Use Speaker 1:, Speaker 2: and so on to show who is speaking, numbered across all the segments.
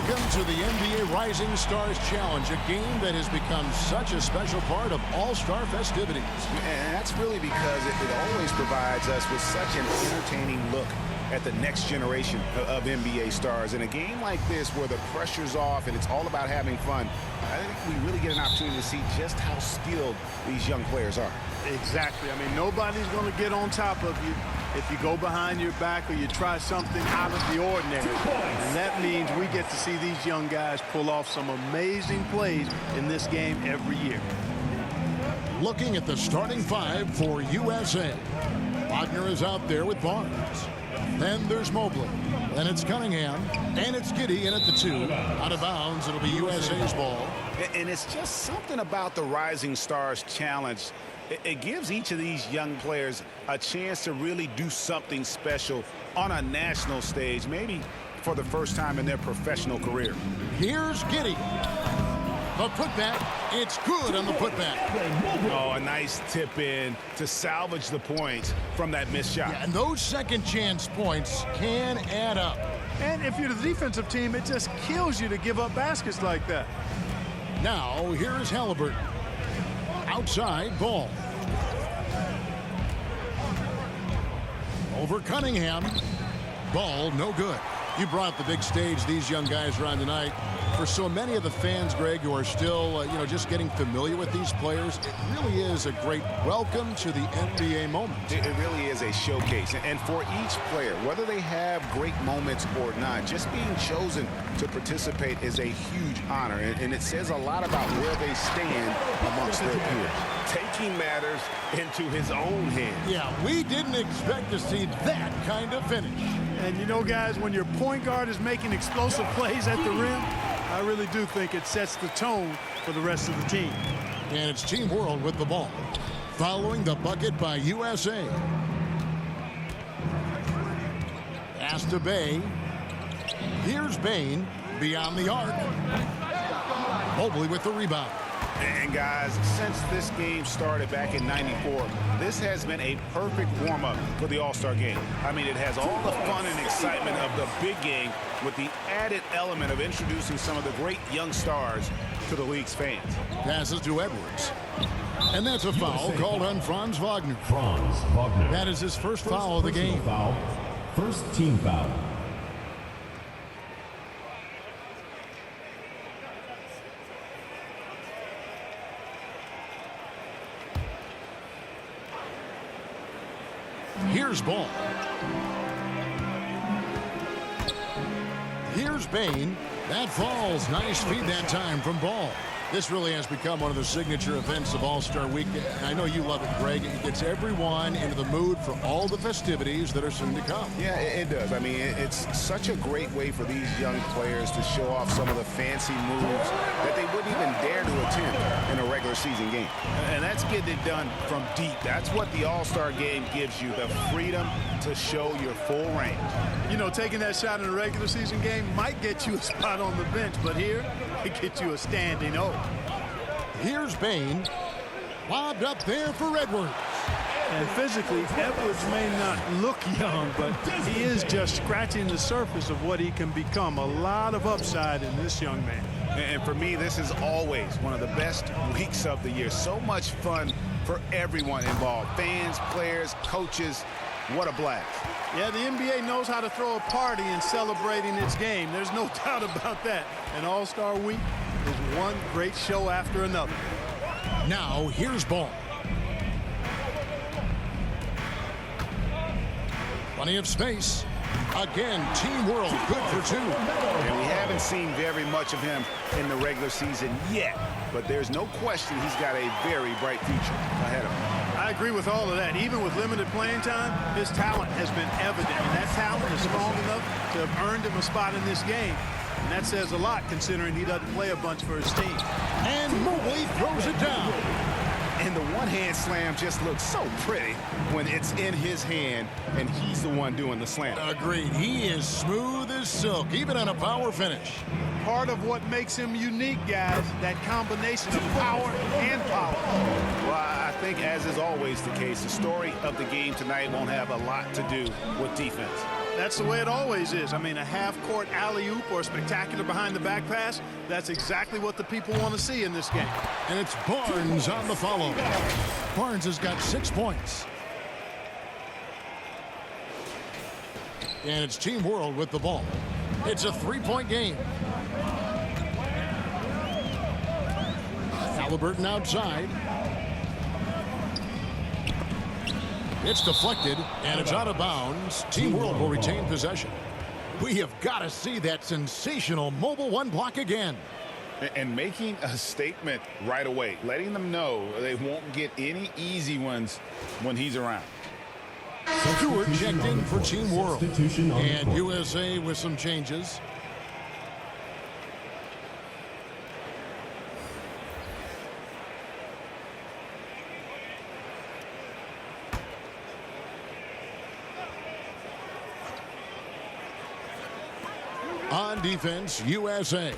Speaker 1: Welcome to the NBA Rising Stars Challenge, a game that has become such a special part of All-Star festivities.
Speaker 2: And that's really because it always provides us with such an entertaining look at the next generation of NBA stars. In a game like this where the pressure's off and it's all about having fun, I think we really get an opportunity to see just how skilled these young players are.
Speaker 3: Exactly. I mean, nobody's going to get on top of you if you go behind your back or you try something out of the ordinary. And that means we get to see these young guys pull off some amazing plays in this game every year.
Speaker 1: Looking at the starting five for USA. Wagner is out there with Barnes. Then there's Mobley. Then it's Cunningham. And it's Giddey in at the 2. Out of bounds, it'll be USA's ball.
Speaker 2: And it's just something about the Rising Stars Challenge. It gives each of these young players a chance to really do something special on a national stage, maybe for the first time in their professional career.
Speaker 1: Here's Giddey. The putback, it's good on the putback.
Speaker 2: Oh, a nice tip in to salvage the points from that missed shot.
Speaker 1: Yeah, and those second chance points can add up.
Speaker 3: And if you're the defensive team, it just kills you to give up baskets like that.
Speaker 1: Now, here's Halliburton. Outside ball. Over Cunningham. Ball no good. You brought the big stage these young guys are on tonight. For so many of the fans, Greg, who are still, just getting familiar with these players, it really is a great welcome to the NBA moment.
Speaker 2: It really is a showcase. And for each player, whether they have great moments or not, just being chosen to participate is a huge honor. And it says a lot about where they stand amongst their peers. Taking matters into his own hands.
Speaker 1: Yeah, we didn't expect to see that kind of finish.
Speaker 3: And you know, guys, when your point guard is making explosive plays at the rim, I really do think it sets the tone for the rest of the team.
Speaker 1: And it's Team World with the ball. Following the bucket by USA. Pass to Bay. Here's Bain beyond the arc. Mobley with the rebound.
Speaker 2: And guys, since this game started back in '94, this has been a perfect warm-up for the All-Star game. I mean, it has all the fun and excitement of the big game with the added element of introducing some of the great young stars to the league's fans.
Speaker 1: Passes to Edwards. And that's a foul called on Franz Wagner. That is his first foul of the game.
Speaker 4: First team foul.
Speaker 1: Here's Ball. Here's Bain. That falls. Nice feed that time from Ball. This really has become one of the signature events of All-Star Week. I know you love it, Greg. It gets everyone into the mood for all the festivities that are soon to come.
Speaker 2: Yeah, it does. I mean, it's such a great way for these young players to show off some of the fancy moves that they wouldn't even dare to attempt in a regular season game. And that's getting it done from deep. That's what the All-Star game gives you, the freedom to show your full range.
Speaker 3: You know, taking that shot in a regular season game might get you a spot on the bench, but here, it gets you a standing O.
Speaker 1: Here's Bain. Lobbed up there for Edwards.
Speaker 3: And physically, Edwards may not look young, but he is just scratching the surface of what he can become. A lot of upside in this young man.
Speaker 2: And for me, this is always one of the best weeks of the year. So much fun for everyone involved. Fans, players, coaches. What a blast.
Speaker 3: Yeah, the NBA knows how to throw a party in celebrating its game. There's no doubt about that. And All-Star Week is one great show after another.
Speaker 1: Now, here's Ball. Plenty of space. Again, Team World, good for 2.
Speaker 2: And we haven't seen very much of him in the regular season yet. But there's no question he's got a very bright future ahead of him.
Speaker 3: I agree with all of that. Even with limited playing time, his talent has been evident. And that talent is strong enough to have earned him a spot in this game. And that says a lot considering he doesn't play a bunch for his team.
Speaker 1: And Mobley throws it down.
Speaker 2: And the one-hand slam just looks so pretty when it's in his hand and he's the one doing the slam.
Speaker 1: Agreed. He is smooth as silk, even on a power finish.
Speaker 3: Part of what makes him unique, guys, that combination of power and power.
Speaker 2: Well, I think, as is always the case, the story of the game tonight won't have a lot to do with defense.
Speaker 3: That's the way it always is. I mean, a half-court alley-oop or a spectacular behind-the-back pass, that's exactly what the people want to see in this game.
Speaker 1: And it's Barnes on the follow. Barnes has got 6 points. And it's Team World with the ball. It's a 3-point game. Halliburton outside. It's deflected, and it's out of bounds. Team World will retain possession. We have got to see that sensational mobile one block again.
Speaker 2: And making a statement right away, letting them know they won't get any easy ones when he's around.
Speaker 1: Stewart checked in for Team World. And USA with some changes. On defense, USA.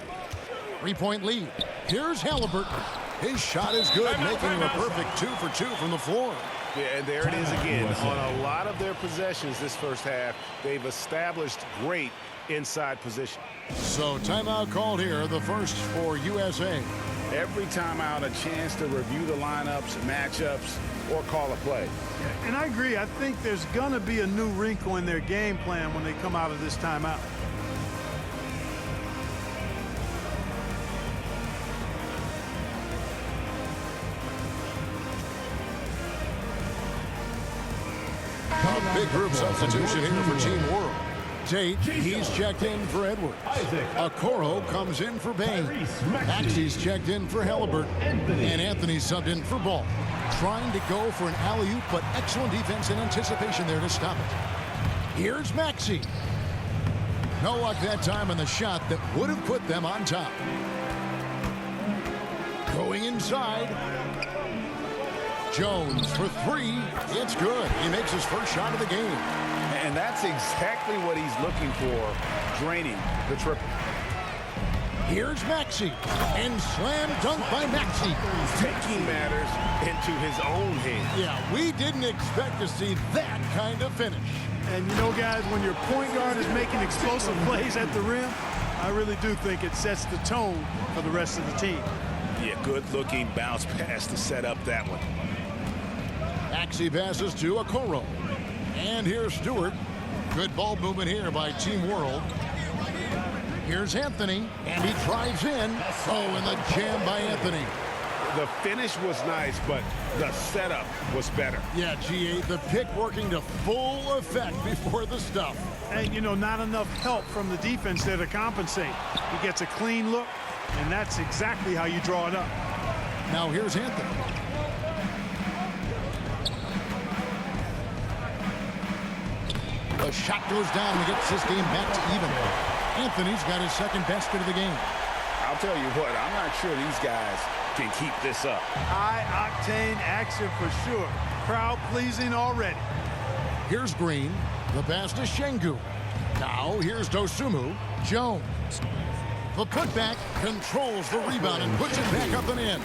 Speaker 1: 3-point lead. Here's Halliburton. His shot is good, making him a perfect 2 for 2 from the floor.
Speaker 2: Yeah, and there it is again. On a lot of their possessions this first half, they've established great inside position.
Speaker 1: So timeout called here, the first for USA.
Speaker 2: Every timeout, a chance to review the lineups, matchups, or call a play.
Speaker 3: And I agree. I think there's going to be a new wrinkle in their game plan when they come out of this timeout.
Speaker 1: Big group substitution here for Team World. Tate, he's checked in for Edwards. Okoro comes in for Bain. Maxey's checked in for Halliburton. And Anthony subbed in for Ball. Trying to go for an alley-oop, but excellent defense and anticipation there to stop it. Here's Maxey. No luck that time on the shot that would have put them on top. Going inside. Jones for 3. It's good. He makes his first shot of the game.
Speaker 2: And that's exactly what he's looking for, draining the triple.
Speaker 1: Here's Maxey. And slam dunk by Maxey.
Speaker 2: Taking matters into his own hands.
Speaker 1: Yeah, we didn't expect to see that kind of finish.
Speaker 3: And you know, guys, when your point guard is making explosive plays at the rim, I really do think it sets the tone for the rest of the team.
Speaker 2: Yeah, good-looking bounce pass to set up that one.
Speaker 1: Maxey passes to Okoro. And here's Stewart. Good ball movement here by Team World. Here's Anthony, and he drives in. Oh, and the jam by Anthony.
Speaker 2: The finish was nice, but the setup was better.
Speaker 1: Yeah, GA, the pick working to full effect before the stuff.
Speaker 3: And, you know, not enough help from the defense there to compensate. He gets a clean look, and that's exactly how you draw it up.
Speaker 1: Now here's Anthony. The shot goes down and gets this game back to even. Anthony's got his second basket of the game.
Speaker 2: I'll tell you what, I'm not sure these guys can keep this up.
Speaker 3: High-octane action for sure. Crowd-pleasing already.
Speaker 1: Here's Green. The pass to Şengün. Now here's Dosunmu. Jones. The putback controls the rebound and puts it back up and in.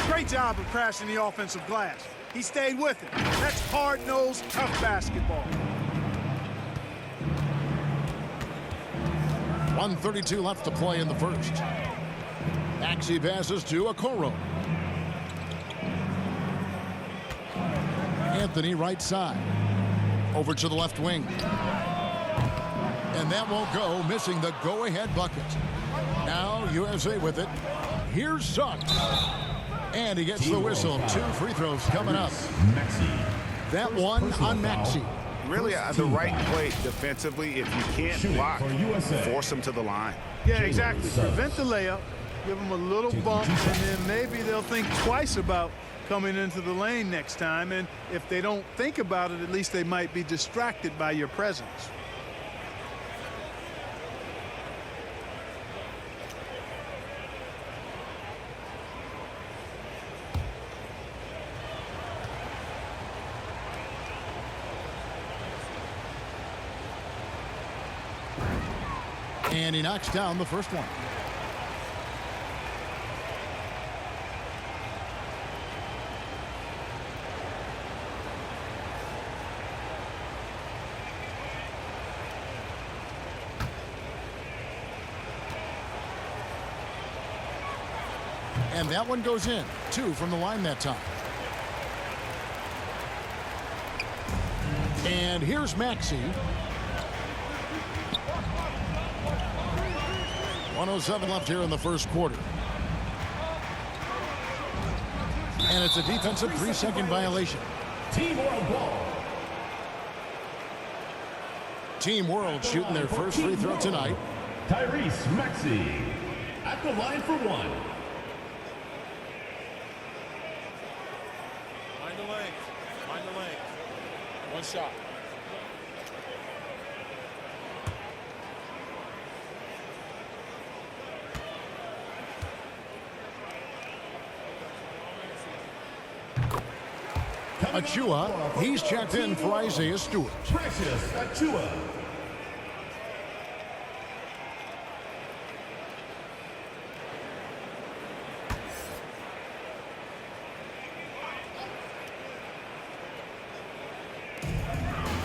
Speaker 3: Great job of crashing the offensive glass. He stayed with it. That's hard-nosed, tough basketball.
Speaker 1: 1:32 left to play in the first. Maxey passes to Okoro. Anthony right side. Over to the left wing. And that won't go, missing the go-ahead bucket. Now USA with it. Here's Suggs. And he gets the whistle. 2 free throws coming up. That one on Maxey.
Speaker 2: Really the right play defensively. If you can't block, force them to the line.
Speaker 3: Yeah, exactly. Prevent the layup, give them a little bump, and then maybe they'll think twice about coming into the lane next time. And if they don't think about it, at least they might be distracted by your presence.
Speaker 1: And he knocks down the first one. And that one goes in. 2 from the line that time. And here's Maxey. 1:07 left here in the first quarter. And it's a defensive 3-second violation.
Speaker 4: Team World ball.
Speaker 1: Team World shooting their first free throw tonight.
Speaker 4: Tyrese Maxey at the line for 1.
Speaker 5: Mind the length. Mind the length. One shot.
Speaker 1: Achua, he's checked in for Isaiah Stewart.
Speaker 4: Precious Achua.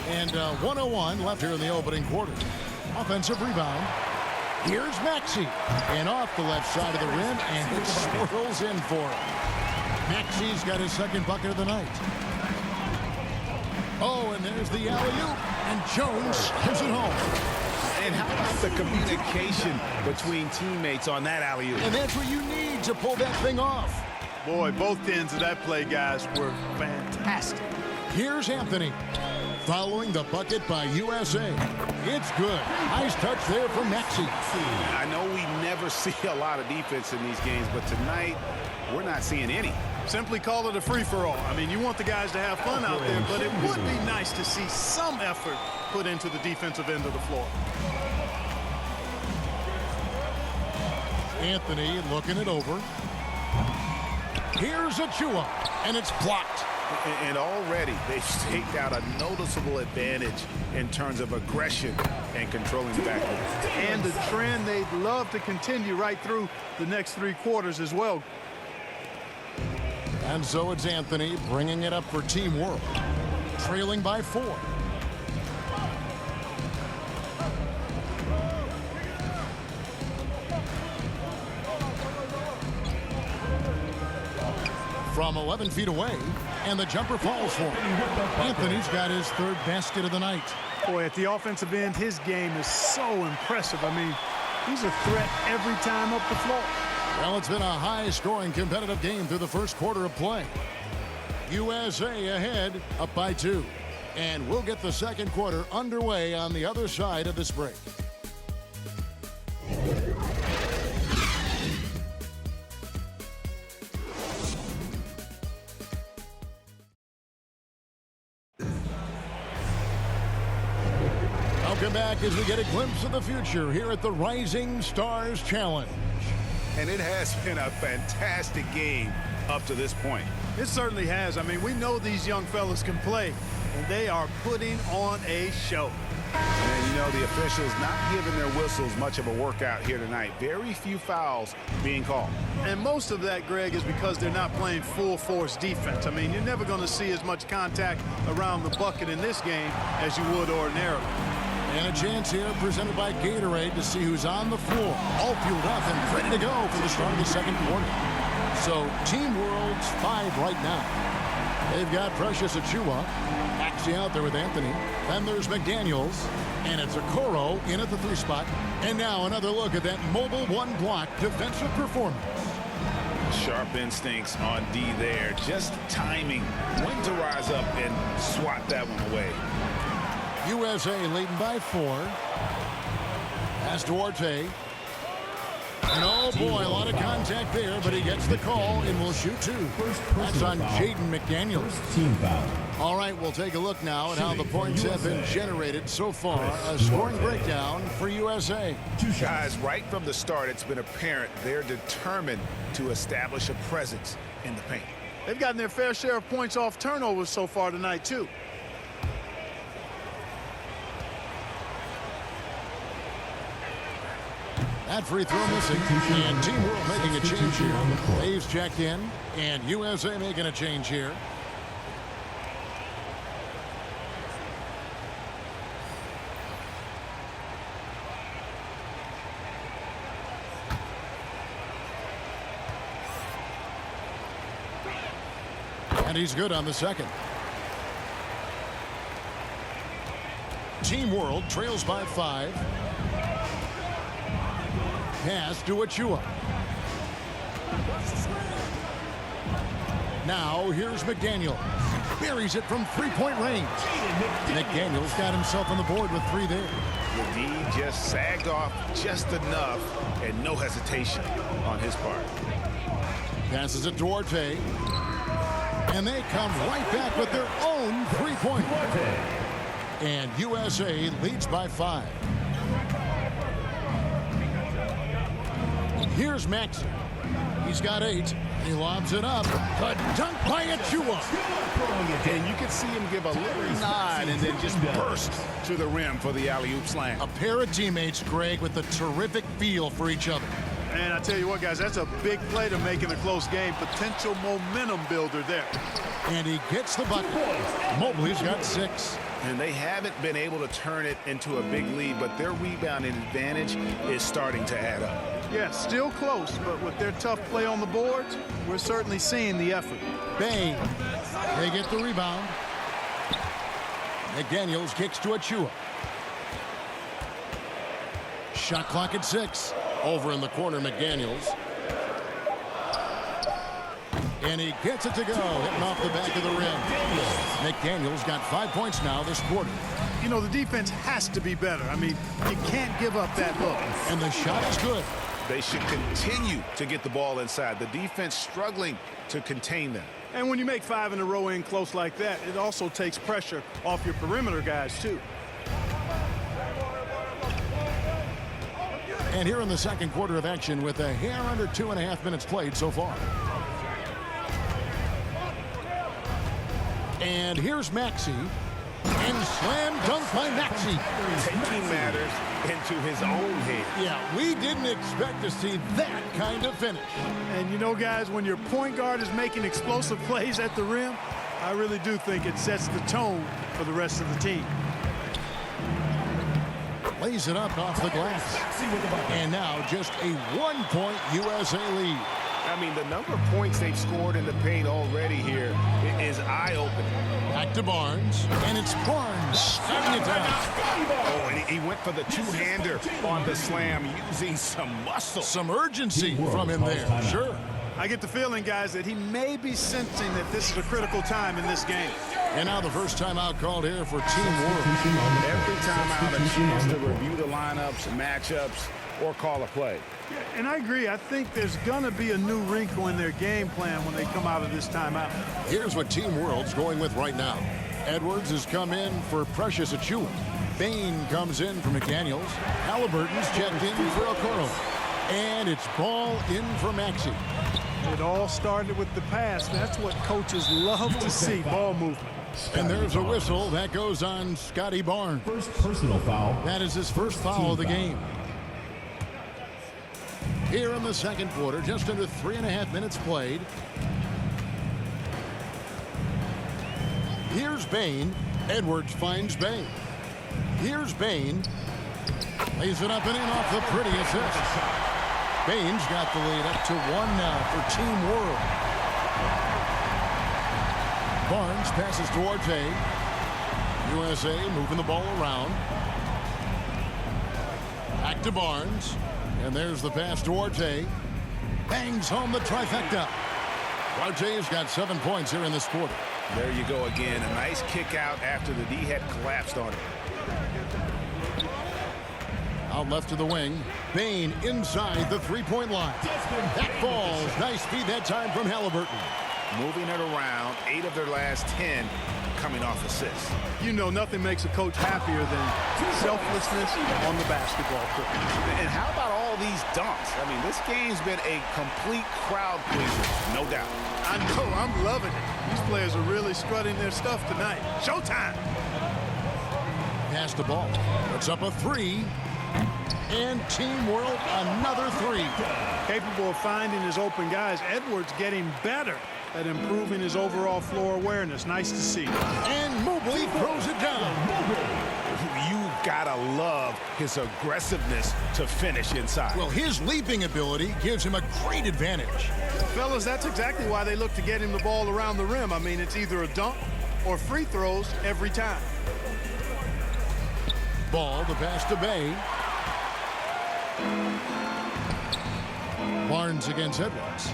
Speaker 1: And 1:01 left here in the opening quarter. Offensive rebound. Here's Maxey. And off the left side of the rim, and it swirls in for him. Maxey's got his second bucket of the night. Oh, and there's the alley-oop. And Jones gives it home.
Speaker 2: And how about the communication between teammates on that alley-oop?
Speaker 1: And that's what you need to pull that thing off.
Speaker 3: Boy, both ends of that play, guys, were fantastic.
Speaker 1: Here's Anthony. Following the bucket by USA. It's good. Nice touch there from Maxey.
Speaker 2: I know we never see a lot of defense in these games, but tonight we're not seeing any.
Speaker 3: Simply call it a free-for-all. I mean, you want the guys to have fun out there, but it would be nice to see some effort put into the defensive end of the floor.
Speaker 1: Anthony looking it over. Here's Achua, and it's blocked.
Speaker 2: And already they've staked out a noticeable advantage in terms of aggression and controlling the backcourt.
Speaker 3: And the trend they'd love to continue right through the next 3 quarters as well.
Speaker 1: And so it's Anthony bringing it up for Team World, trailing by 4. From 11 feet away, and the jumper falls for him. Anthony's got his 3rd basket of the night.
Speaker 3: Boy, at the offensive end, his game is so impressive. I mean, he's a threat every time up the floor.
Speaker 1: Well, it's been a high-scoring competitive game through the first quarter of play. USA ahead, up by 2. And we'll get the second quarter underway on the other side of this break. Welcome back as we get a glimpse of the future here at the Rising Stars Challenge.
Speaker 2: And it has been a fantastic game up to this point.
Speaker 3: It certainly has. I mean, we know these young fellas can play, and they are putting on a show.
Speaker 2: And, you know, the officials not giving their whistles much of a workout here tonight. Very few fouls being called.
Speaker 3: And most of that, Greg, is because they're not playing full-force defense. I mean, you're never going to see as much contact around the bucket in this game as you would ordinarily.
Speaker 1: And a chance here presented by Gatorade to see who's on the floor. All fueled up and ready to go for the start of the second quarter. So Team World's 5 right now. They've got Precious Achua. Maxey out there with Anthony. Then there's McDaniels. And it's Okoro in at the 3 spot. And now another look at that mobile 1-block defensive performance.
Speaker 2: Sharp instincts on D there. Just timing when to rise up and swat that one away.
Speaker 1: USA leading by 4. Pass to Duarte. And oh boy, a lot of contact there, but he gets the call and will shoot 2. That's on Jaden McDaniels.
Speaker 4: Team foul.
Speaker 1: All right, we'll take a look now at how the points have been generated so far. A scoring breakdown for USA.
Speaker 2: Guys, right from the start, it's been apparent they're determined to establish a presence in the paint.
Speaker 3: They've gotten their fair share of points off turnovers so far tonight, too.
Speaker 1: That free throw missing, and Team World making a change here. Dave's checked in, and USA making a change here. And he's good on the second. Team World trails by 5. Pass to Achua. Now here's McDaniel. Buries it from three-point range. McDaniel's got himself on the board with 3 there.
Speaker 2: The D just sagged off just enough and no hesitation on his part.
Speaker 1: Passes it to Orte. And they come right back with their own three-point. And USA leads by 5. Here's Maxey. He's got 8. He lobs it up. A dunk by Achua.
Speaker 2: And you can see him give a little nod and then just burst to the rim for the alley-oop slam.
Speaker 1: A pair of teammates, Greg, with a terrific feel for each other.
Speaker 3: And I tell you what, guys, that's a big play to make in a close game. Potential momentum builder there.
Speaker 1: And he gets the bucket. Mobley's got 6.
Speaker 2: And they haven't been able to turn it into a big lead, but their rebounding advantage is starting to add up.
Speaker 3: Yeah, still close, but with their tough play on the boards, we're certainly seeing the effort.
Speaker 1: Bang. They get the rebound. McDaniels kicks to Achua. Shot clock at 6. Over in the corner, McDaniels. And he gets it to go, hitting off the back of the rim. McDaniels got 5 points now this quarter.
Speaker 3: You know, the defense has to be better. I mean, you can't give up that look.
Speaker 1: And the shot is good.
Speaker 2: They should continue to get the ball inside. The defense struggling to contain them.
Speaker 3: And when you make 5 in a row in close like that, it also takes pressure off your perimeter guys, too.
Speaker 1: And here in the second quarter of action with a hair under 2.5 minutes played so far. And here's Maxey. And slam dunk by Maxey.
Speaker 2: Taking matters into his own hands.
Speaker 1: Yeah, we didn't expect to see that kind of finish.
Speaker 3: And you know, guys, when your point guard is making explosive plays at the rim, I really do think it sets the tone for the rest of the team.
Speaker 1: Lays it up off the glass. And now just a 1-point USA lead.
Speaker 2: I mean, the number of points they've scored in the paint already here is eye-opening.
Speaker 1: Back to Barnes, and it's Barnes slamming it down.
Speaker 2: Oh, and he went for the two-hander on the slam, using some muscle.
Speaker 1: Some urgency from him there, sure.
Speaker 3: I get the feeling, guys, that he may be sensing that this is a critical time in this game.
Speaker 1: And now the first timeout called here for Team World.
Speaker 2: Every timeout, a chance to review the lineups, matchups, or call a play.
Speaker 3: Yeah, and I agree. I think there's going to be a new wrinkle in their game plan when they come out of this timeout.
Speaker 1: Here's what Team World's going with right now. Edwards has come in for Precious Achua. Bain comes in for McDaniels. Halliburton's checked in for Okoro. And it's ball in for Maxey.
Speaker 3: It all started with the pass. That's what coaches love to see, ball movement.
Speaker 1: And there's a whistle. That goes on Scotty Barnes.
Speaker 4: First personal foul.
Speaker 1: That is his first foul of the game. Here in the second quarter, just under 3.5 minutes played. Here's Bain. Edwards finds Bain. Here's Bain. Lays it up and in off the pretty assist. Bain's got the lead up to 1 now for Team World. Barnes passes to Orte. USA moving the ball around. Back to Barnes. And there's the pass to Orte. Bangs home the trifecta. Orte's got 7 points here in this quarter.
Speaker 2: There you go again. A nice kick out after the D had collapsed on it.
Speaker 1: Out left to the wing. Bain inside the three-point line. That falls. Nice feed that time from Halliburton.
Speaker 2: Moving it around, 8 of their last 10 coming off assists.
Speaker 3: You know, nothing makes a coach happier than selflessness on the basketball court.
Speaker 2: And how about all these dunks? I mean, this game's been a complete crowd pleaser, no doubt.
Speaker 3: I know, I'm loving it. These players are really strutting their stuff tonight. Showtime.
Speaker 1: Pass the ball. It's up a 3. And Team World another 3.
Speaker 3: Capable of finding his open guys. Edwards getting better at improving his overall floor awareness. Nice to see.
Speaker 1: And Mobley throws it down.
Speaker 2: You've gotta love his aggressiveness to finish inside.
Speaker 1: Well, his leaping ability gives him a great advantage.
Speaker 3: Fellas, that's exactly why they look to get him the ball around the rim. I mean, it's either a dunk or free throws every time.
Speaker 1: Ball, the pass to Bay. Barnes against Edwards.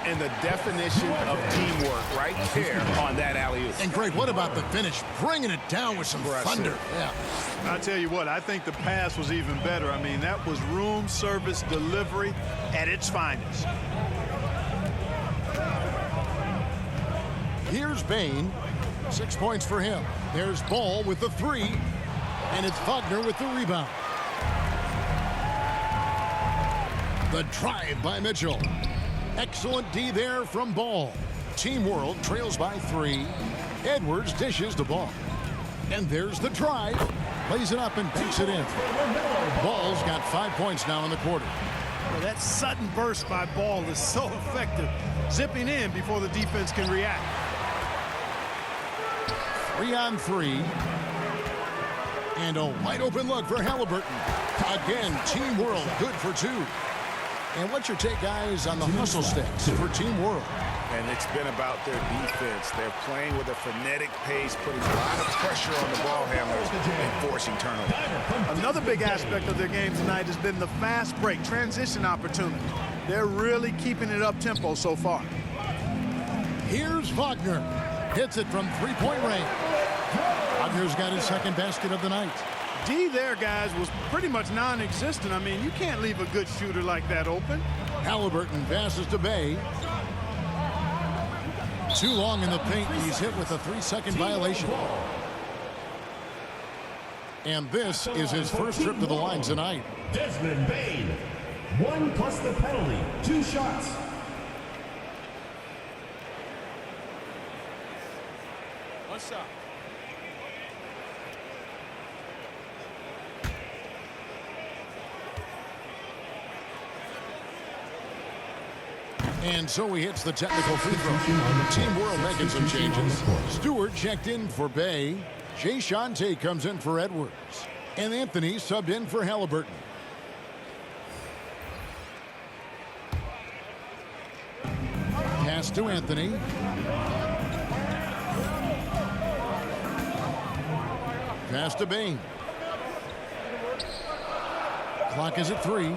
Speaker 2: And the definition of teamwork right there on that alley-oop.
Speaker 1: And Greg, what about the finish? Bringing it down with some thunder. Yeah.
Speaker 3: I tell you what, I think the pass was even better. I mean, that was room service delivery at its finest.
Speaker 1: Here's Bain. 6 points for him. There's Ball with the three. And it's Wagner with the rebound. The drive by Mitchell. Excellent D there from Ball. Team World trails by 3. Edwards dishes the ball. And there's the drive. Lays it up and banks it in. Ball's got 5 points now in the quarter.
Speaker 3: Well, that sudden burst by Ball is so effective. Zipping in before the defense can react.
Speaker 1: 3 on 3. And a wide open look for Halliburton. Again, Team World good for 2. And what's your take, guys, on the hustle sticks for Team World?
Speaker 2: And it's been about their defense. They're playing with a frenetic pace, putting a lot of pressure on the ball handlers and forcing turnovers.
Speaker 3: Another big aspect of their game tonight has been the fast break, transition opportunity. They're really keeping it up-tempo so far.
Speaker 1: Here's Wagner. Hits it from three-point range. Wagner's got his second basket of the night.
Speaker 3: D there, guys, was pretty much non-existent. I mean, you can't leave a good shooter like that open.
Speaker 1: Halliburton passes to Bay. Too long in the paint. He's hit with a 3-second violation. And this is his first trip to the line tonight.
Speaker 4: Desmond Bain. 1 plus the penalty. 2 shots.
Speaker 5: One shot.
Speaker 1: And so he hits the technical free throw. Team World making some changes. Stewart checked in for Bay. Jay Shante comes in for Edwards. And Anthony subbed in for Halliburton. Pass to Anthony. Pass to Bain. Clock is at 3.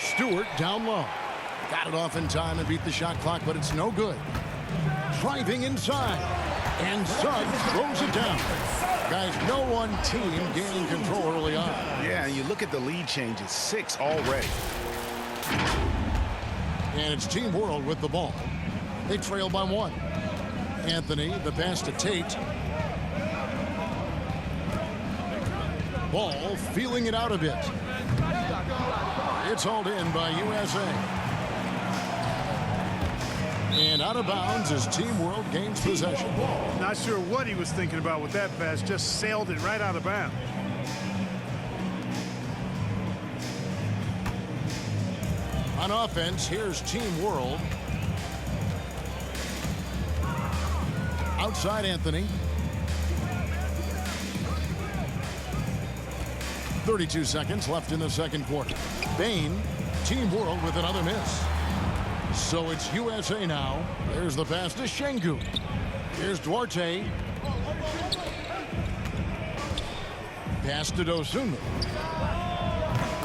Speaker 1: Stewart down low. Got it off in time and beat the shot clock, but it's no good. Driving inside. And Suggs throws it down. Guys, no one team gaining control early on.
Speaker 2: Yeah, you look at the lead changes. 6 already.
Speaker 1: And it's Team World with the ball. They trail by 1. Anthony, the pass to Tate. Ball feeling it out a bit. It's hauled in by USA. And out of bounds as Team World gains possession.
Speaker 3: Not sure what he was thinking about with that pass. Just sailed it right out of bounds.
Speaker 1: On offense, here's Team World. Outside Anthony. 32 seconds left in the second quarter. Bain, Team World with another miss. So it's USA now. There's the pass to Şengün. Here's Duarte. Pass to Dosunmu.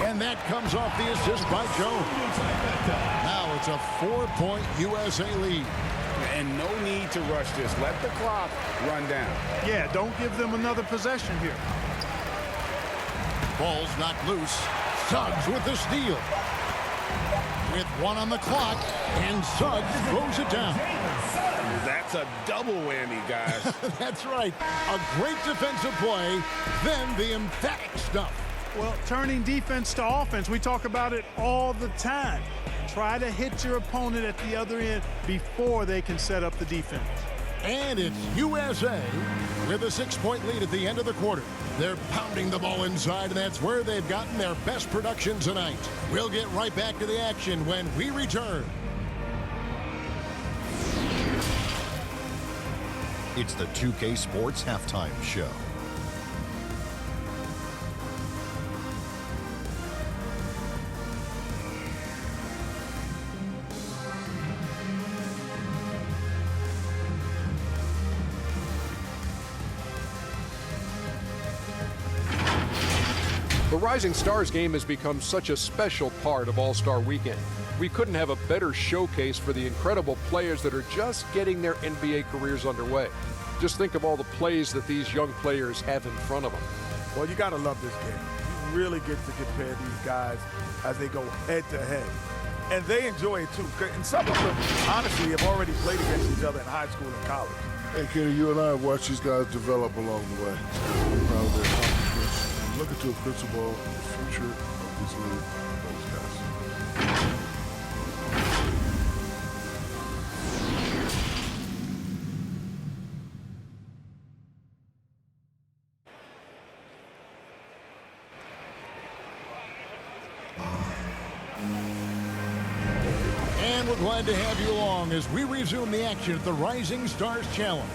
Speaker 1: And that comes off the assist by Jones. Now it's a 4-point USA lead.
Speaker 2: And no need to rush this. Let the clock run down.
Speaker 3: Yeah, don't give them another possession here.
Speaker 1: Ball's knocked loose. Suggs with the steal. With 1 on the clock, and Suggs throws it down.
Speaker 2: That's a double whammy, guys.
Speaker 1: That's right. A great defensive play, then the emphatic stuff.
Speaker 3: Well, turning defense to offense, we talk about it all the time. Try to hit your opponent at the other end before they can set up the defense.
Speaker 1: And it's USA with a 6-point lead at the end of the quarter. They're pounding the ball inside, and that's where they've gotten their best production tonight. We'll get right back to the action when we return.
Speaker 6: It's the 2K Sports Halftime Show.
Speaker 7: The Rising Stars game has become such a special part of All-Star Weekend. We couldn't have a better showcase for the incredible players that are just getting their NBA careers underway. Just think of all the plays that these young players have in front of them.
Speaker 8: Well, you got to love this game. You really get to compare these guys as they go head-to-head. And they enjoy it, too. And some of them, honestly, have already played against each other in high school and college.
Speaker 9: Hey, Kenny, you and I have watched these guys develop along the way. We're proud of their accomplishments. I'm looking to a principle of the future of this league, those guys.
Speaker 1: And we're glad to have you along as we resume the action at the Rising Stars Challenge.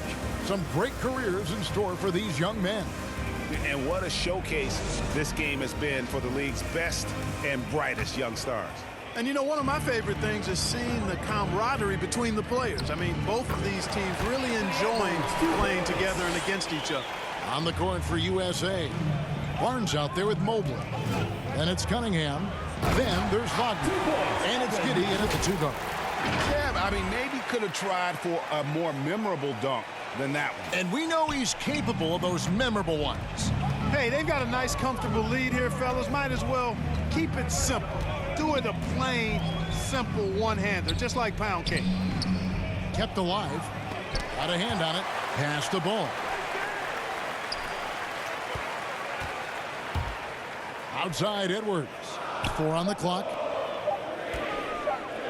Speaker 1: Some great careers in store for these young men.
Speaker 2: And what a showcase this game has been for the league's best and brightest young stars.
Speaker 3: And you know, one of my favorite things is seeing the camaraderie between the players. I mean, both of these teams really enjoying playing together and against each other.
Speaker 1: On the court for USA, Barnes out there with Mobley. Then it's Cunningham. Then there's Wagner. And it's Giddey in at the two guard.
Speaker 2: Yeah, I mean, maybe could have tried for a more memorable dunk than that one.
Speaker 1: And we know he's capable of those memorable ones.
Speaker 3: Hey, they've got a nice, comfortable lead here, fellas. Might as well keep it simple. Do it a plain, simple one-hander, just like pound cake.
Speaker 1: Kept alive. Got a hand on it. Passed the ball. Outside Edwards. 4 on the clock.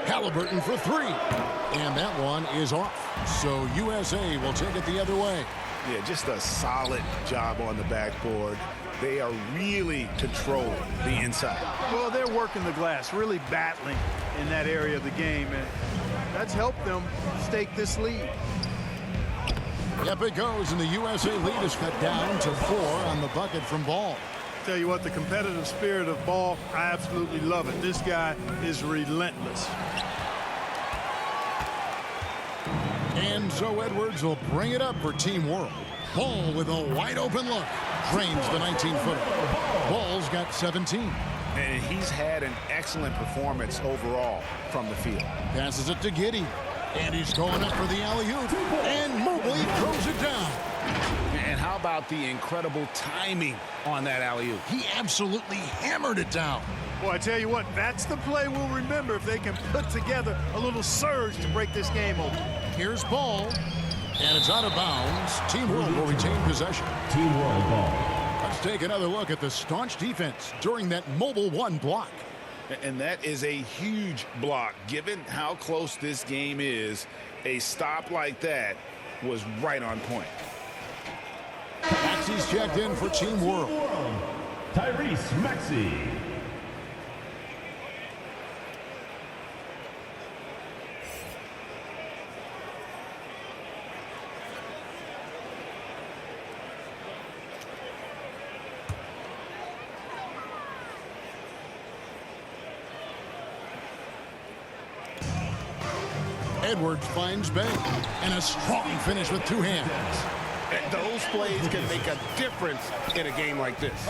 Speaker 1: Halliburton for 3. And that one is off. So USA will take it the other way.
Speaker 2: Yeah, just a solid job on the backboard. They are really controlling the inside.
Speaker 3: Well, they're working the glass, really battling in that area of the game, and that's helped them stake this lead.
Speaker 1: Up it goes, and the USA lead is cut down to 4 on the bucket from Ball.
Speaker 3: Tell you what, the competitive spirit of Ball, I absolutely love it. This guy is relentless.
Speaker 1: And so Edwards will bring it up for Team World. Ball with a wide open look. Drains the 19-footer. Ball's got 17.
Speaker 2: And he's had an excellent performance overall from the field.
Speaker 1: Passes it to Giddey. And he's going up for the alley-oop. And Mobley throws it down.
Speaker 2: And how about the incredible timing on that alley-oop?
Speaker 1: He absolutely hammered it down.
Speaker 3: Boy, I tell you what, that's the play we'll remember if they can put together a little surge to break this game open.
Speaker 1: Here's Ball. And it's out of bounds. Team World will retain possession.
Speaker 4: Team World ball.
Speaker 1: Let's take another look at the staunch defense during that Mobile 1 block.
Speaker 2: And that is a huge block. Given how close this game is, a stop like that was right on point.
Speaker 1: Maxey's checked in for Team World.
Speaker 4: Tyrese Maxey.
Speaker 1: Edwards finds Bay. And a strong finish with 2 hands.
Speaker 2: And those plays can make a difference in a game like this.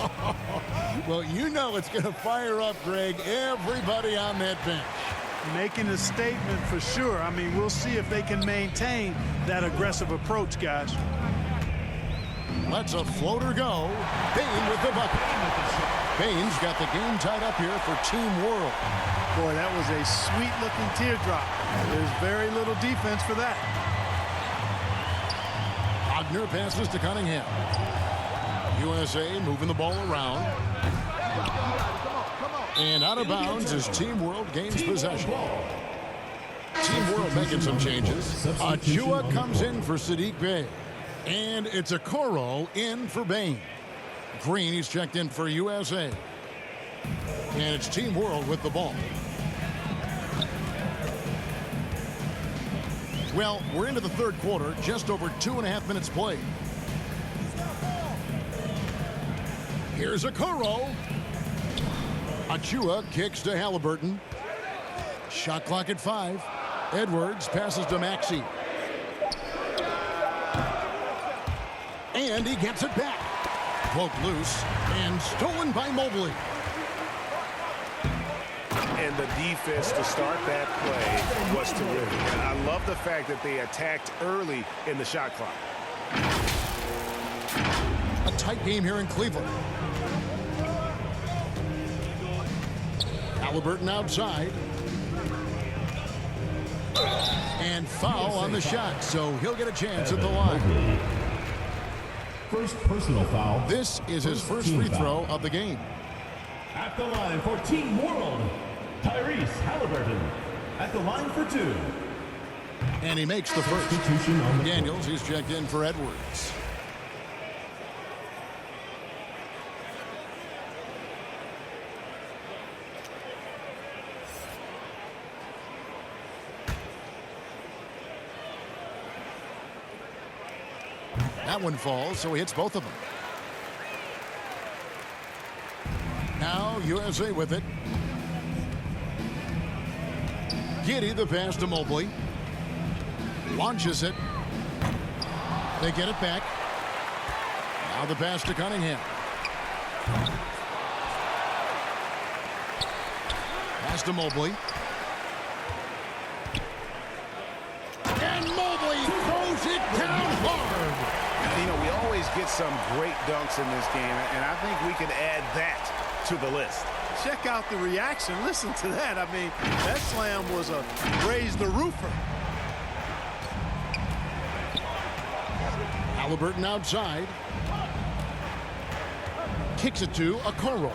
Speaker 1: Well, you know it's going to fire up, Greg, everybody on that bench.
Speaker 3: Making a statement for sure. I mean, we'll see if they can maintain that aggressive approach, guys.
Speaker 1: Lets a floater go. Bain with the bucket. Bain's got the game tied up here for Team World.
Speaker 3: Boy, that was a sweet-looking teardrop. There's very little defense for that.
Speaker 1: Wagner passes to Cunningham. USA moving the ball around. And out of bounds as Team World gains possession. Team World making some changes. Achua comes in for Sadiq Bey. And it's Okoro in for Bain. Green, he's checked in for USA. And it's Team World with the ball. Well, we're into the third quarter, just over 2.5 minutes played. Here's Okoro. Achua kicks to Halliburton. Shot clock at 5. Edwards passes to Maxey. And he gets it back. Poked loose and stolen by Mobley.
Speaker 2: And the defense to start that play was terrific. And I love the fact that they attacked early in the shot clock.
Speaker 1: A tight game here in Cleveland. Halliburton outside. And foul on the shot, so he'll get a chance at the line.
Speaker 4: First personal foul.
Speaker 1: This is his first free throw of the game.
Speaker 4: At the line for Team World, Tyrese Halliburton. At the line for 2.
Speaker 1: And he makes the first.
Speaker 4: Substitution on the
Speaker 1: Daniels, he's checked in for Edwards. That one falls, so he hits both of them. Now USA with it. Giddey the pass to Mobley. Launches it. They get it back. Now the pass to Cunningham. Pass to Mobley. And Mobley throws it down hard.
Speaker 2: You know, we always get some great dunks in this game, and I think we can add that to the list.
Speaker 3: Check out the reaction. Listen to that. I mean, that slam was a raise the roofer.
Speaker 1: Halliburton outside. Kicks it to Okoro.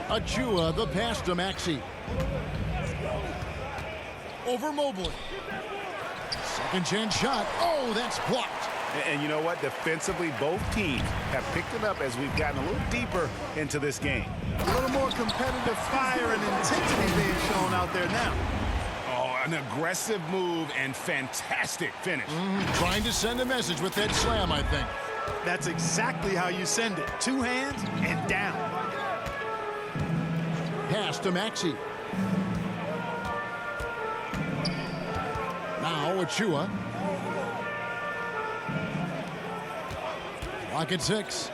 Speaker 1: Achua the pass to Maxey. Over Mobley. Second chance shot. Oh, that's blocked.
Speaker 2: And you know what? Defensively, both teams have picked it up as we've gotten a little deeper into this game.
Speaker 3: A little more competitive fire and intensity being shown out there now.
Speaker 2: Oh, an aggressive move and fantastic finish.
Speaker 1: Trying to send a message with that slam, I think.
Speaker 3: That's exactly how you send it. 2 hands and down.
Speaker 1: Pass to Maxey. Now Achua. Clock at 6.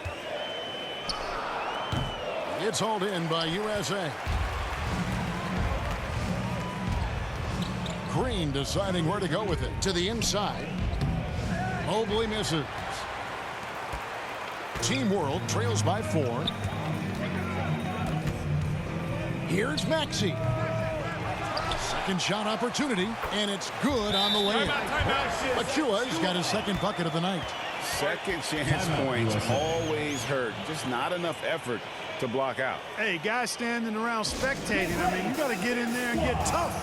Speaker 1: It's hauled in by USA. Green deciding where to go with it. To the inside. Mobley misses. Team World trails by 4. Here's Maxey. Second shot opportunity, and it's good on the layup. Achua's got his second bucket of the night.
Speaker 2: Second chance points always hurt. Just not enough effort to block out.
Speaker 3: Hey, guys standing around spectating, I mean, you got to get in there and get tough.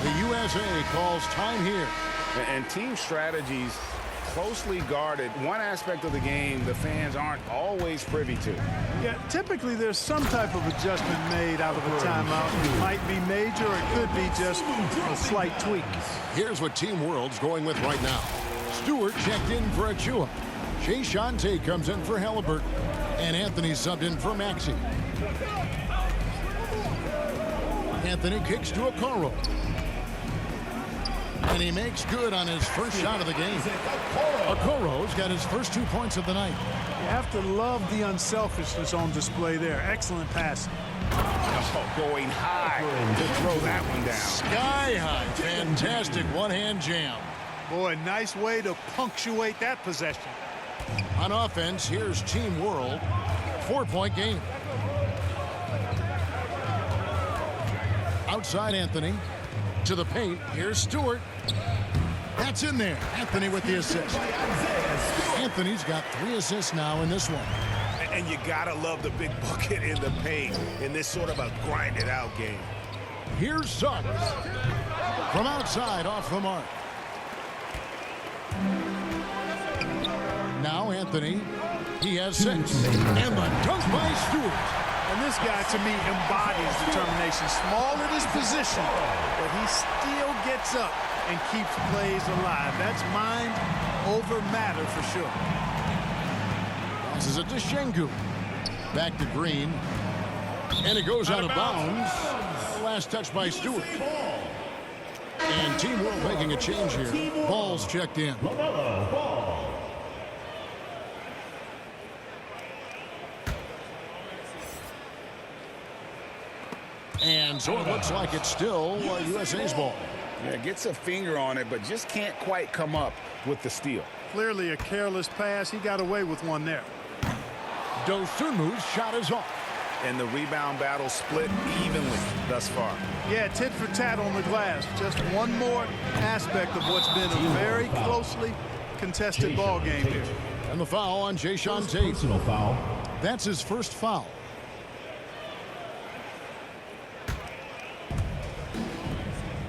Speaker 1: The USA calls time here.
Speaker 2: And team strategies closely guarded. One aspect of the game the fans aren't always privy to.
Speaker 3: Yeah, typically there's some type of adjustment made out of a timeout. It might be major or it could be just a slight tweak.
Speaker 1: Here's what Team World's going with right now. Stewart checked in for Achua. Shea Shante comes in for Halliburton. And Anthony subbed in for Maxey. Anthony kicks to Okoro. And he makes good on his first shot of the game. Okoro's got his first 2 points of the night.
Speaker 3: You have to love the unselfishness on display there. Excellent passing.
Speaker 2: Oh, going high to throw that one down.
Speaker 1: Sky high. Fantastic one-hand jam.
Speaker 3: Boy, nice way to punctuate that possession.
Speaker 1: On offense, here's Team World. 4-point game. Outside Anthony. To the paint. Here's Stewart. That's in there. Anthony with the assist. Anthony's got 3 assists now in this one.
Speaker 2: And you gotta love the big bucket in the paint in this sort of a grinded out game.
Speaker 1: Here's Suggs. From outside off the mark. Now Anthony. He has 6. And the dunk by Stewart.
Speaker 3: And this guy, to me, embodies determination. Small at his position, but he still gets up and keeps plays alive. That's mind over matter for sure.
Speaker 1: Passes it to Şengün. Back to Green. And it goes out of bounds. Last touch by Stewart. And Team World making a change here. Ball's checked in.
Speaker 4: LaMelo Ball.
Speaker 1: And so it looks like it's still USA's ball.
Speaker 2: Yeah, gets a finger on it, but just can't quite come up with the steal.
Speaker 3: Clearly a careless pass. He got away with one there.
Speaker 1: Dosunmu's shot is off.
Speaker 2: And the rebound battle split evenly thus far.
Speaker 3: Yeah, tit for tat on the glass. Just one more aspect of what's been a very closely contested ball game here.
Speaker 1: And the foul on Jason Tate.
Speaker 4: Personal foul.
Speaker 1: That's his first foul.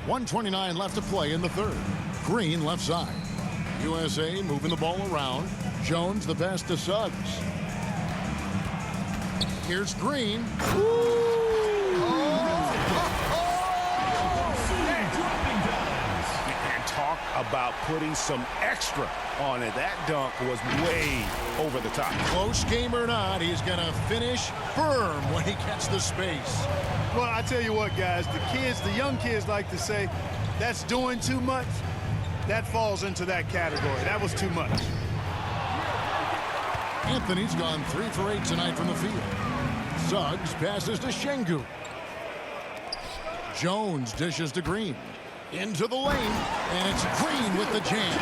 Speaker 1: .129 left to play in the third. Green left side. USA moving the ball around. Jones the pass to Suggs. Here's Green.
Speaker 2: And talk about putting some extra on it. That dunk was way over the top.
Speaker 1: Close game or not, he's going to finish firm when he gets the space.
Speaker 3: Well, I tell you what, guys, the young kids like to say, that's doing too much. That falls into that category. That was too much.
Speaker 1: Anthony's gone 3 for 8 tonight from the field. Suggs passes to Şengün. Jones dishes to Green. Into the lane, and it's Green with the jam.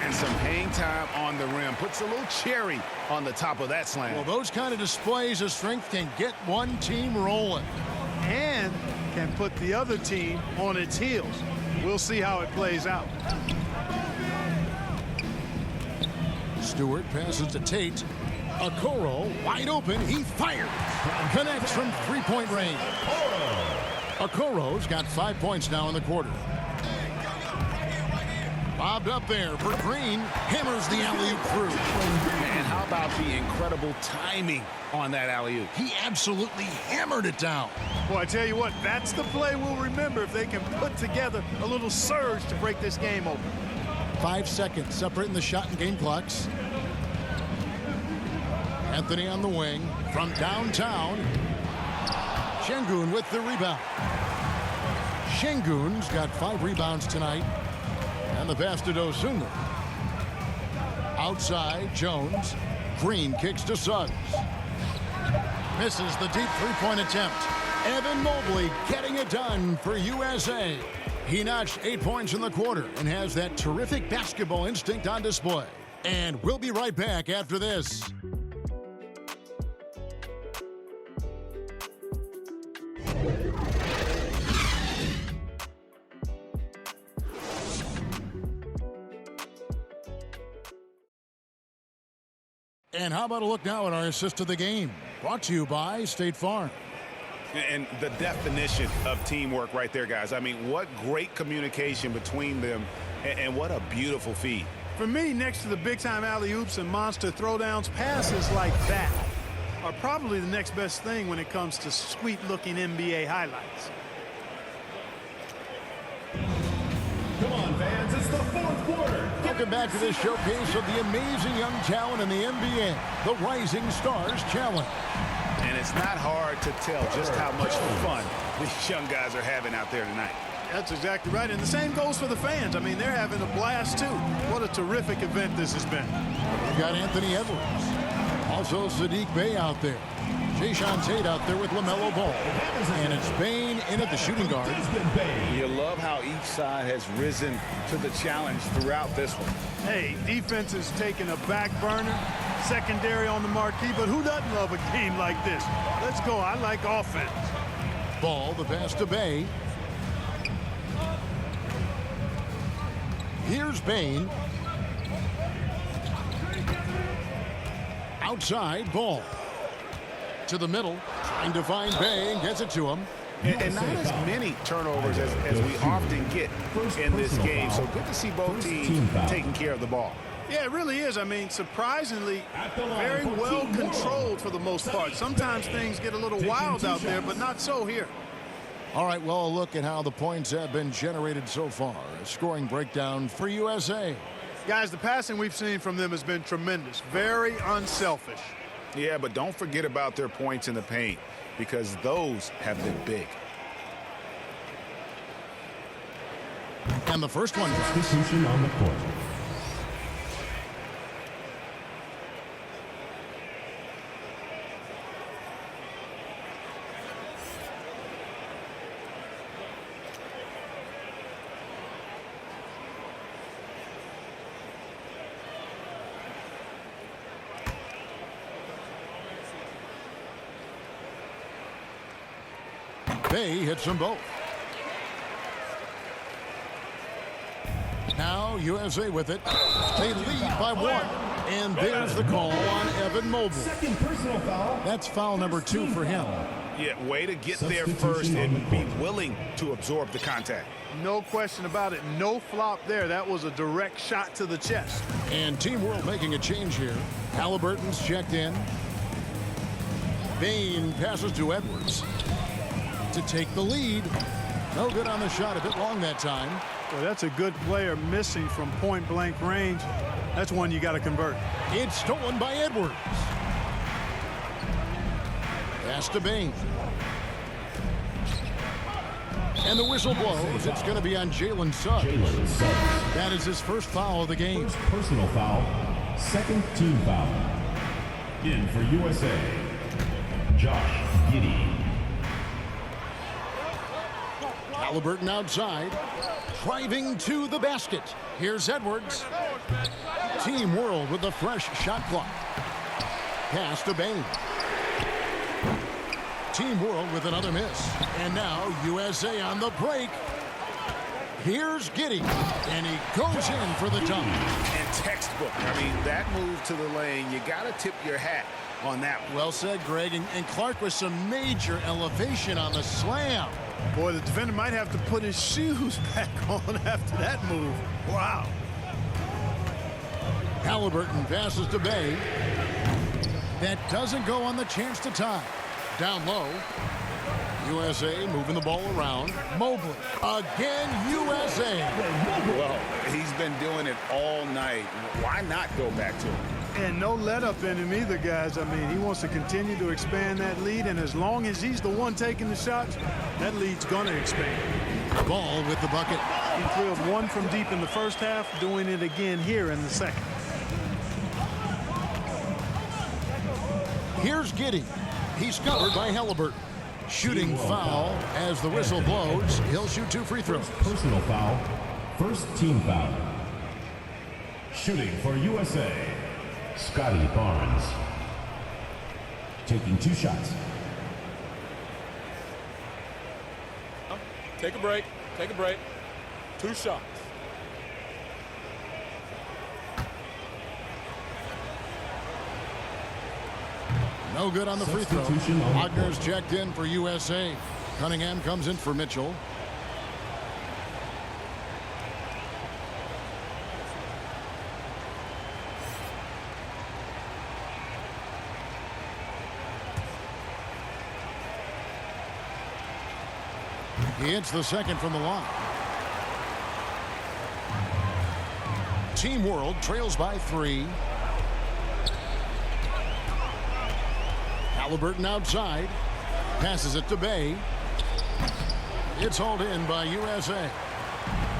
Speaker 2: And some hang time on the rim. Puts a little cherry on the top of that slam.
Speaker 1: Well, those kind of displays of strength can get one team rolling.
Speaker 3: And can put the other team on its heels. We'll see how it plays out.
Speaker 1: Stewart passes to Tate. Okoro wide open. He fires. Connects from three-point range. Okoro's got 5 points now in the quarter. Bobbed up there for Green. Hammers the alley-oop through.
Speaker 2: And how about the incredible timing on that alley-oop?
Speaker 1: He absolutely hammered it down.
Speaker 3: Well, I tell you what, that's the play we'll remember if they can put together a little surge to break this game open.
Speaker 1: 5 seconds separating the shot and game clocks. Anthony on the wing from downtown. Şengün with the rebound. Şengün's got 5 rebounds tonight. And the pass to Dosunmu. Outside, Jones. Green kicks to Suggs. Misses the deep three-point attempt. Evan Mobley getting it done for USA. He notched 8 points in the quarter and has that terrific basketball instinct on display. And we'll be right back after this. And how about a look now at our assist of the game? Brought to you by State Farm.
Speaker 2: And the definition of teamwork right there, guys. I mean, what great communication between them, and what a beautiful feed.
Speaker 3: For me, next to the big-time alley-oops and monster throwdowns, passes like that are probably the next best thing when it comes to sweet-looking NBA highlights.
Speaker 4: Come on, fans, it's the fourth quarter.
Speaker 1: Welcome back to this showcase of the amazing young talent in the NBA, the Rising Stars Challenge.
Speaker 2: And it's not hard to tell just how much fun these young guys are having out there tonight.
Speaker 3: That's exactly right, and the same goes for the fans. I mean, they're having a blast, too. What a terrific event this has been.
Speaker 1: We've got Anthony Edwards. Also Saddiq Bey out there. Jason Tate out there with LaMelo Ball. And it's Bane in at the shooting guard.
Speaker 2: You love how each side has risen to the challenge throughout this one.
Speaker 3: Hey, defense is taking a back burner, secondary on the marquee, but who doesn't love a game like this? Let's go. I like offense.
Speaker 1: Ball, the pass to Bey. Here's Bane. Outside, Ball. To the middle, trying to find Bey and gets it to him.
Speaker 2: And not as many turnovers as we often get in this game. So good to see both teams taking care of the ball.
Speaker 3: Yeah, it really is. I mean, surprisingly,
Speaker 4: At the line
Speaker 3: very
Speaker 4: for
Speaker 3: well
Speaker 4: Team World.
Speaker 3: controlled for the most part. Sometimes things get a little wild out there, but not so here.
Speaker 1: All right, well, a look at how the points have been generated so far. A scoring breakdown for USA.
Speaker 3: Guys, the passing we've seen from them has been tremendous. Very unselfish.
Speaker 2: Yeah, but don't forget about their points in the paint, because those have been big.
Speaker 1: And the first one.
Speaker 4: Substitution on the court.
Speaker 1: Bay hits them both. Now USA with it. They lead by 1. And there's the call on Evan Mobley.
Speaker 4: Second personal foul.
Speaker 1: That's foul number 2 for him.
Speaker 2: Yeah, way to get there first and be willing to absorb the contact.
Speaker 3: No question about it. No flop there. That was a direct shot to the chest.
Speaker 1: And Team World making a change here. Halliburton's checked in. Bain passes to Edwards to take the lead. No good on the shot. A bit long that time.
Speaker 3: Well, that's a good player missing from point-blank range. That's one you got to convert.
Speaker 1: It's stolen by Edwards. Pass to Bain. And the whistle blows. It's going to be on Jalen Suggs.
Speaker 4: Jalen Suggs.
Speaker 1: That is his first foul of the game.
Speaker 4: First personal foul. Second team foul. In for USA. Josh Giddey.
Speaker 1: Halliburton outside, driving to the basket. Here's Edwards. Team World with the fresh shot clock. Pass to Bain. Team World with another miss. And now USA on the break. Here's Giddey, and he goes in for the dunk.
Speaker 2: And textbook. I mean, that move to the lane, you got to tip your hat on that one.
Speaker 1: Well said, Greg. And Clark with some major elevation on the slam.
Speaker 3: Boy, the defender might have to put his shoes back on after that move. Wow.
Speaker 1: Halliburton passes to Bay. That doesn't go on the chance to tie. Down low. USA moving the ball around. Mobley. Again, USA.
Speaker 2: Well, he's been doing it all night. Why not go back to him?
Speaker 3: And no let up in him either, guys. I mean, he wants to continue to expand that lead, and as long as he's the one taking the shots, that lead's going to expand.
Speaker 1: Ball with the bucket.
Speaker 3: He drilled one from deep in the first half, doing it again here in the second.
Speaker 1: Here's Giddey. He's covered by Halliburton. Shooting foul as the whistle blows. He'll shoot 2 free throws.
Speaker 4: Personal foul. First team foul. Shooting for USA. Scotty Barnes. Taking 2 shots.
Speaker 5: Take a break. Take a break. 2 shots.
Speaker 1: No good on the free throw. Wagner's checked in for USA. Cunningham comes in for Mitchell. He hits the second from the line. Team World trails by 3. Halliburton outside. Passes it to Bay. It's hauled in by USA.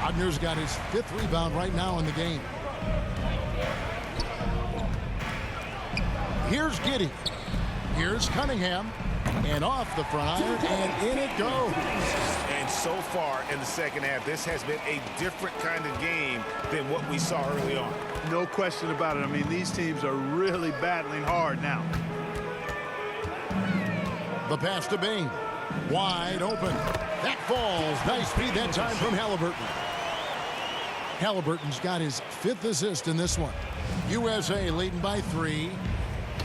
Speaker 1: Wagner's got his 5th rebound right now in the game. Here's Giddey. Here's Cunningham. And off the front iron, and in it goes.
Speaker 2: And so far in the second half, this has been a different kind of game than what we saw early on.
Speaker 3: No question about it. I mean, these teams are really battling hard now.
Speaker 1: The pass to Bain. Wide open. That falls. Nice speed that time from Halliburton. Halliburton's got his 5th assist in this one. USA leading by 3.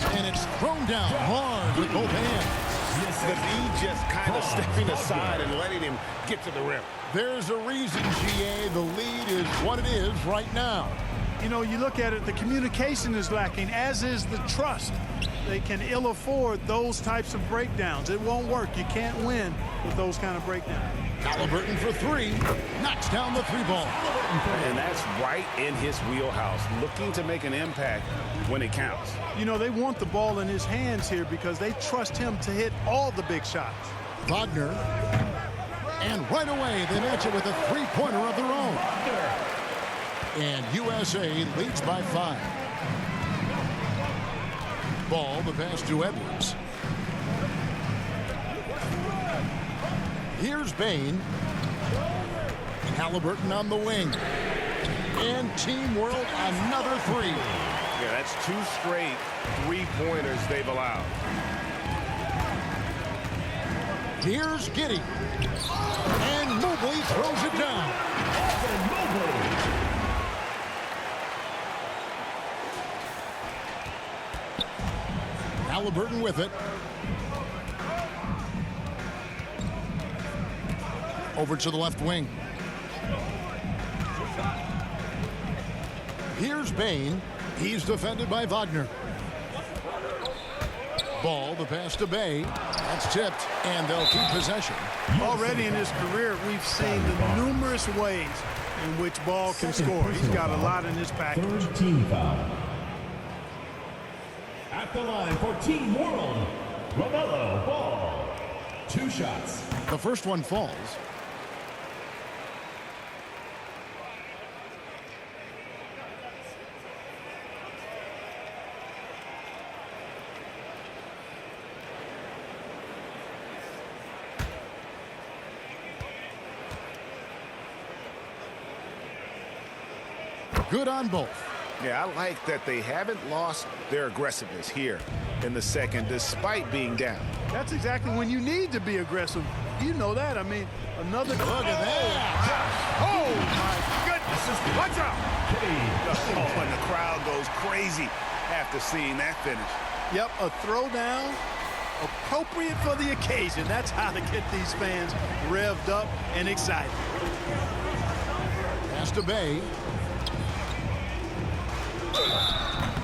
Speaker 1: And it's thrown down hard with both hands.
Speaker 2: The lead just kind of stepping aside and letting him get to the rim.
Speaker 1: There's a reason, GA. The lead is what it is right now.
Speaker 3: You know, you look at it, the communication is lacking, as is the trust. They can ill afford those types of breakdowns. It won't work. You can't win with those kind of breakdowns.
Speaker 1: Halliburton for three. Knocks down the three ball.
Speaker 2: And that's right in his wheelhouse, looking to make an impact when it counts.
Speaker 3: You know, they want the ball in his hands here because they trust him to hit all the big shots.
Speaker 1: Wagner. And right away, they match it with a three-pointer of their own. And USA leads by 5. Ball, the pass to Edwards. Here's Bain. And Halliburton on the wing. And Team World, another 3.
Speaker 2: Yeah, that's 2 straight three-pointers they've allowed.
Speaker 1: Here's Giddey. And Mobley throws it down. Halliburton with it. Over to the left wing. Here's Bain. He's defended by Wagner. Ball, the pass to Bay. That's tipped, and they'll keep possession.
Speaker 3: Already in his career, we've seen the numerous ways in which Ball can score. He's got a lot in his package.
Speaker 4: Third team foul. At the line for Team World, LaMelo Ball. 2 shots.
Speaker 1: The first one falls. Good on both.
Speaker 2: Yeah, I like that they haven't lost their aggressiveness here in the second, despite being down.
Speaker 3: That's exactly when you need to be aggressive. You know that. I mean, another look
Speaker 1: at that.
Speaker 2: Oh, my goodness. Watch out. Oh, and the crowd goes crazy after seeing that finish.
Speaker 3: Yep, a throwdown appropriate for the occasion. That's how to get these fans revved up and excited.
Speaker 1: Pass to Bay.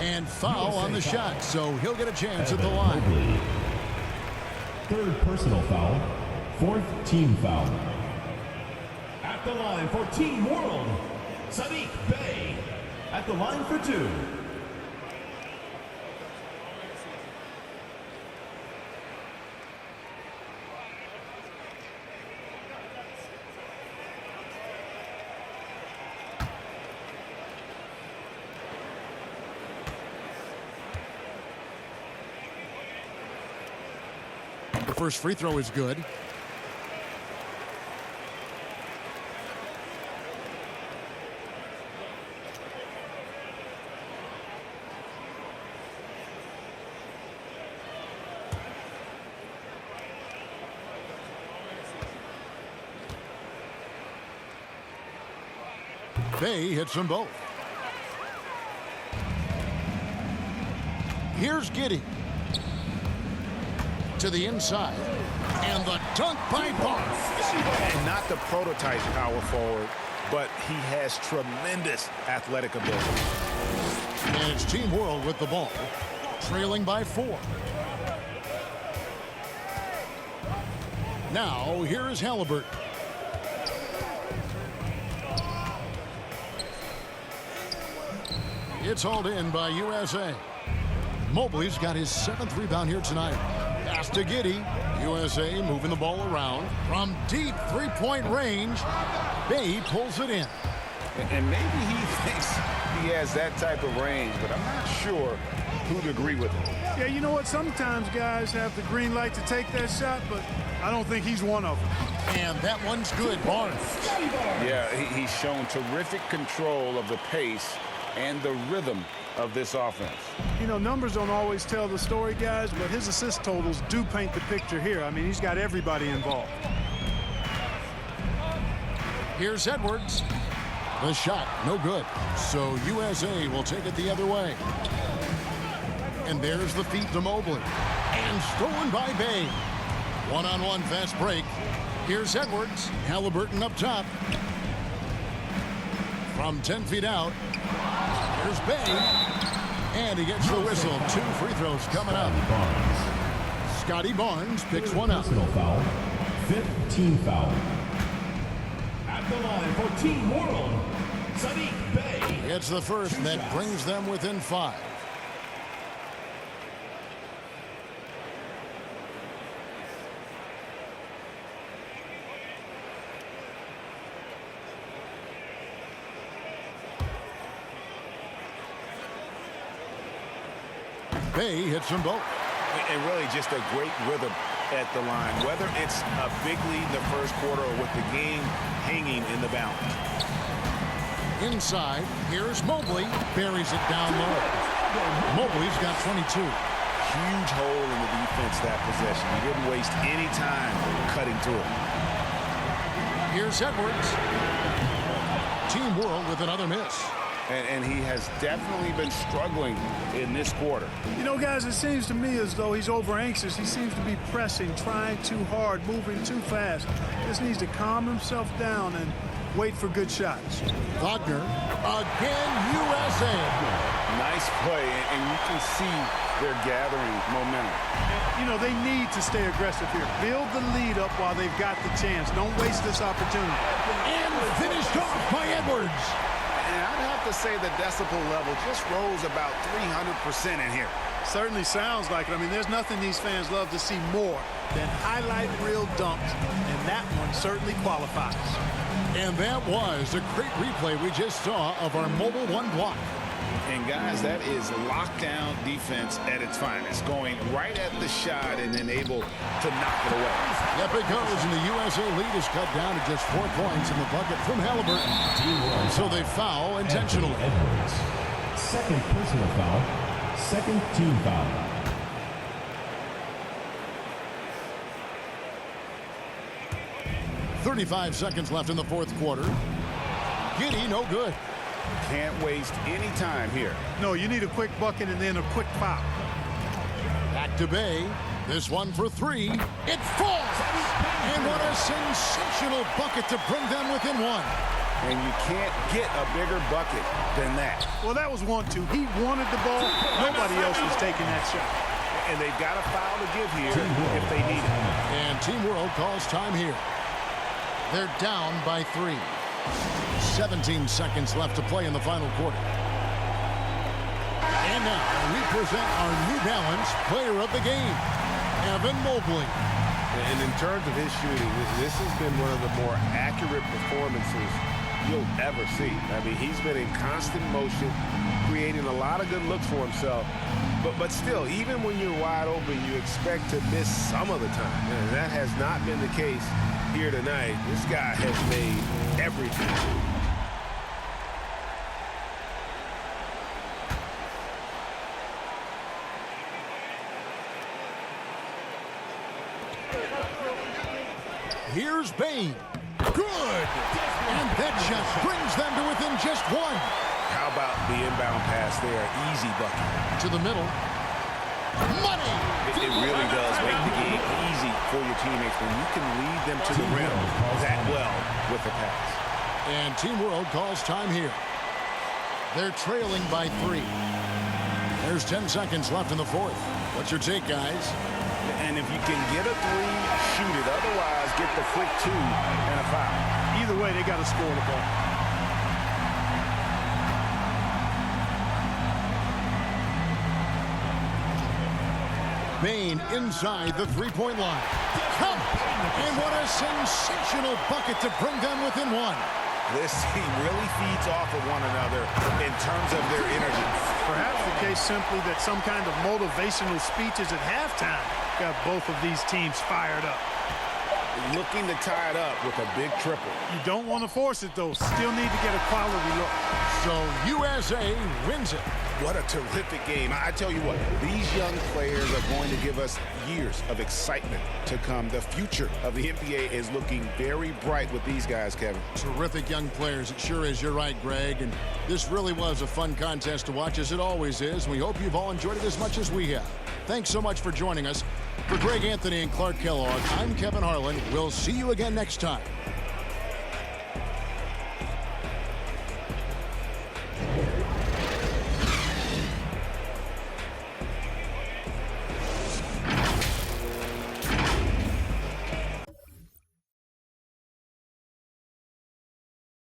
Speaker 1: And foul on the shot, so he'll get a chance at the line.
Speaker 4: Mobley. 3rd personal foul. 4th team foul. At the line for Team World, Sadiq Bey. At the line for 2.
Speaker 1: The first free throw is good. Bay hits them both. Here's Giddey. To the inside. And the dunk by Barnes.
Speaker 2: And not the prototype power forward, but he has tremendous athletic ability.
Speaker 1: And it's Team World with the ball. Trailing by 4. Now, here is Halliburton. It's hauled in by USA. Mobley's got his 7th rebound here tonight. Pass to Giddey. USA moving the ball around. From deep three-point range, Bay pulls it in.
Speaker 2: And maybe he thinks he has that type of range, but I'm not sure who'd agree with him.
Speaker 3: Yeah, you know what? Sometimes guys have the green light to take that shot, but I don't think he's one of them.
Speaker 1: And that one's good, Barnes.
Speaker 2: Yeah, he's shown terrific control of the pace and the rhythm of this offense.
Speaker 3: You know, numbers don't always tell the story, guys, but his assist totals do paint the picture here. I mean, he's got everybody involved.
Speaker 1: Here's Edwards. The shot, no good. So USA will take it the other way. And there's the feed to Mobley. And stolen by Bay. One-on-one fast break. Here's Edwards. Halliburton up top. From 10 feet out. Here's Bay. And he gets the whistle. 2 free throws coming up. Scotty Barnes picks one up.
Speaker 4: Personal foul. 5th team foul. At the line for Team World, Sadiq Bey.
Speaker 1: It's the first, and that brings them within 5. Bay hits them both.
Speaker 2: And really just a great rhythm at the line, whether it's a big lead in the first quarter or with the game hanging in the balance.
Speaker 1: Inside, here's Mobley. Buries it down low. Mobley's got 22.
Speaker 2: Huge hole in the defense that possession. He didn't waste any time cutting through it.
Speaker 1: Here's Edwards. Team World with another miss.
Speaker 2: And he has definitely been struggling in this quarter.
Speaker 3: You know, guys, it seems to me as though he's over anxious. He seems to be pressing, trying too hard, moving too fast. Just needs to calm himself down and wait for good shots.
Speaker 1: Wagner, again, USA.
Speaker 2: Nice play, and you can see they're gathering momentum.
Speaker 3: You know, they need to stay aggressive here. Build the lead up while they've got the chance. Don't waste this opportunity.
Speaker 1: And finished off by Edwards.
Speaker 2: And I'd have to say the decibel level just rose about 300% in here.
Speaker 3: Certainly sounds like it. I mean, there's nothing these fans love to see more than highlight reel dunks, and that one certainly qualifies.
Speaker 1: And that was a great replay we just saw of our Mobile 1 block.
Speaker 2: And guys, that is lockdown defense at its finest, going right at the shot and then able to knock it away.
Speaker 1: Yep, it goes, and the USA lead is cut down to just 4 points in the bucket from Halliburton. So they foul intentionally.
Speaker 4: Edwards. 2nd personal foul. 2nd team foul.
Speaker 1: .35 seconds left in the 4th quarter. Giddey, no good.
Speaker 2: Can't waste any time here.
Speaker 3: No, you need a quick bucket and then a quick foul.
Speaker 1: Back to Bay. This one for 3. It falls! And what a sensational bucket to bring them within 1.
Speaker 2: And you can't get a bigger bucket than that.
Speaker 3: Well, that was 1-2. He wanted the ball. Nobody else was taking that shot.
Speaker 2: And they've got a foul to give here if they need it.
Speaker 1: And Team World calls time here. They're down by 3. 17 seconds left to play in the final quarter. And now we present our New Balance Player of the Game, Evan Mobley.
Speaker 2: And in terms of his shooting, this has been one of the more accurate performances you'll ever see. I mean, he's been in constant motion, creating a lot of good looks for himself. But still, even when you're wide open, you expect to miss some of the time. And that has not been the case here tonight. This guy has made everything.
Speaker 1: Here's Bain. Good! And that just brings them to within just 1.
Speaker 2: How about the inbound pass there? Easy bucket.
Speaker 1: To the middle. Money!
Speaker 2: It really does make the game easy for your teammates when you can lead them to the rim that well with the pass.
Speaker 1: And Team World calls time here. They're trailing by 3. There's 10 seconds left in the 4th. What's your take, guys?
Speaker 2: And if you can get a 3, shoot it. Otherwise, get the quick 2 and a foul.
Speaker 3: Either way, they got to score the ball.
Speaker 1: Bain inside the 3-point line. Count! And what a sensational bucket to bring them within 1.
Speaker 2: This team really feeds off of one another in terms of their energy.
Speaker 3: Perhaps the case simply that some kind of motivational speeches at halftime got both of these teams fired up.
Speaker 2: Looking to tie it up with a big triple.
Speaker 3: You don't want to force it, though. Still need to get a quality look.
Speaker 1: So USA wins it.
Speaker 2: What a terrific game. I tell you what, these young players are going to give us years of excitement to come. The future of the NBA is looking very bright with these guys, Kevin.
Speaker 1: Terrific young players. It sure is. You're right, Greg. And this really was a fun contest to watch, as it always is. We hope you've all enjoyed it as much as we have. Thanks so much for joining us. For Greg Anthony and Clark Kellogg, I'm Kevin Harlan. We'll see you again next time.